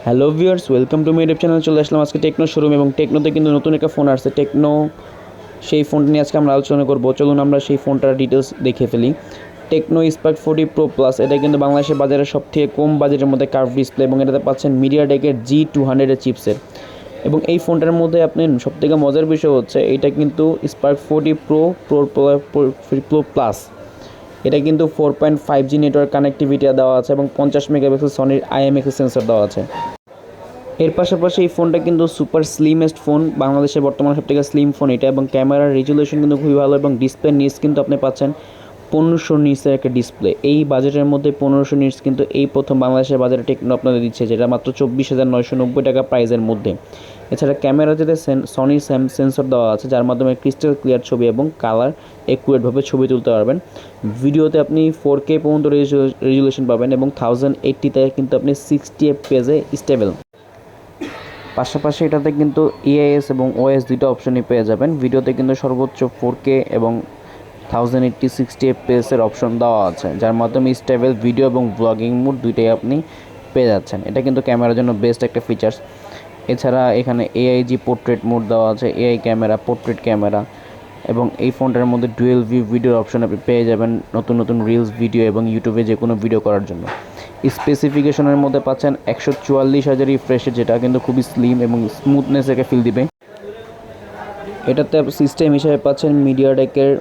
Hello viewers, welcome to my YouTube channel. চলে আসলাম আজকে techno showroom এবং টেকনোতে কিন্তু নতুন একটা ফোন আসছে টেকনো। সেই ফোনটা নিয়ে আজকে আমরা আলোচনা করবো। চলুন আমরা সেই ফোনটার ডিটেলস দেখে ফেলি। টেকনো স্পার্ক 40 প্রো প্লাস, এটা কিন্তু বাংলাদেশের বাজারে সবথেকে কম বাজেটের মধ্যে কার্ভ ডিসপ্লে এবং এটাতে পাচ্ছেন মিডিয়াটেকের G200 চিপসের। এবং এই ফোনটার মধ্যে আপনি সবথেকে মজার বিষয় হচ্ছে এটা কিন্তু স্পার্ক 40 প্রো প্লাস। এটা কিন্তু 4.5G নেটওয়ার্ক কানেক্টিভিটি দেওয়া আছে এবং 50 মেগাপিক্সেল সনির IMX সেন্সর দেওয়া আছে। এর পাশাপাশি এই ফোনটা কিন্তু সুপার স্লিমেস্ট ফোন, বাংলাদেশের বর্তমানে সবথেকে স্লিম ফোন এটা, এবং ক্যামেরার রেজুলেশন কিন্তু খুবই ভালো এবং ডিসপ্লে নিটস কিন্তু আপনি পাচ্ছেন 1500 নিটসের একটা ডিসপ্লে। এই বাজেটের মধ্যে 1500 নিটস কিন্তু এই প্রথম বাংলাদেশের বাজারে টেকনো আপনাদের দিচ্ছে, যেটা মাত্র 24,990 টাকা প্রাইসের মধ্যে। এছাড়া ক্যামেরাতে সনি সেন্সর দেওয়া আছে, যার মাধ্যমে ক্রিস্টাল ক্লিয়ার ছবি এবং কালার একুরেটভাবে ছবি তুলতে পারবেন। ভিডিওতে আপনি 4K পর্যন্ত রেজুলেশন পাবেন এবং 1080তে কিন্তু আপনি 60 FPS স্টেবল। পাশাপাশি এটাতে কিন্তু EIS এবং OS দুটো অপশনই পেয়ে যাবেন। ভিডিওতে কিন্তু সর্বোচ্চ 4K এবং 1080 60 FPS এর অপশন দেওয়া আছে, যার মাধ্যমে স্টেবল ভিডিও এবং ব্লগিং মোড দুইটাই আপনি পেয়ে যাচ্ছেন। এটা কিন্তু ক্যামেরার জন্য বেস্ট একটা ফিচার্স। এছাড়া এখানে AIG পোর্ট্রেট মোড দেওয়া আছে, AI ক্যামেরা, পোর্ট্রেট ক্যামেরা, এবং এই ফোনটার মধ্যে ডুয়েল ভিউ ভিডিওর অপশন আপনি পেয়ে যাবেন নতুন নতুন রিলস ভিডিও এবং ইউটিউবে যে কোনো ভিডিও করার জন্য। স্পেসিফিকেশনের মধ্যে পাচ্ছেন 144,000 রিফ্রেশে, যেটা কিন্তু খুবই স্লিম এবং স্মুথনেস একে ফিল দিবে। এটাতে সিস্টেম হিসেবে পাচ্ছেন মিডিয়াটেকের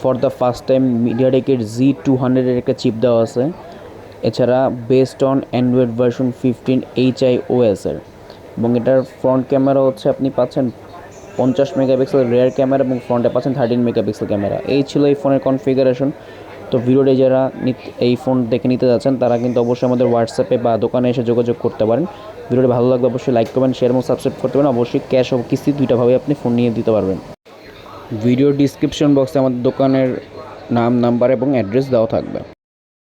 ফর দ্য ফার্স্ট টাইম মিডিয়াটেকের G200 এর একটা চিপ দেওয়া আছে। এছাড়া based on Android version 15 HiOS এর, এবং এটার ফ্রন্ট ক্যামেরা হচ্ছে আপনি পাচ্ছেন 50 মেগাপিক্সেল রেয়ার ক্যামেরা এবং ফ্রন্টে পাচ্ছেন 13 মেগাপিক্সেল ক্যামেরা। এই ছিল এই ফোনের কনফিগারেশন। তো ভিডিওতে যারা এই ফোন দেখে নিতে যাচ্ছেন তারা কিন্তু অবশ্যই আমাদের হোয়াটসঅ্যাপে বা দোকানে এসে যোগাযোগ করতে পারেন। ভিডিওটি ভালো লাগলে অবশ্যই লাইক করবেন, শেয়ার এবং সাবস্ক্রাইব করতে পারেন। অবশ্যই ক্যাশ ও কিস্তি দুইটাভাবে আপনি ফোন নিয়ে দিতে পারবেন। ভিডিও ডিসক্রিপশন বক্সে আমাদের দোকানের নাম, নাম্বার এবং অ্যাড্রেস দেওয়া থাকবে।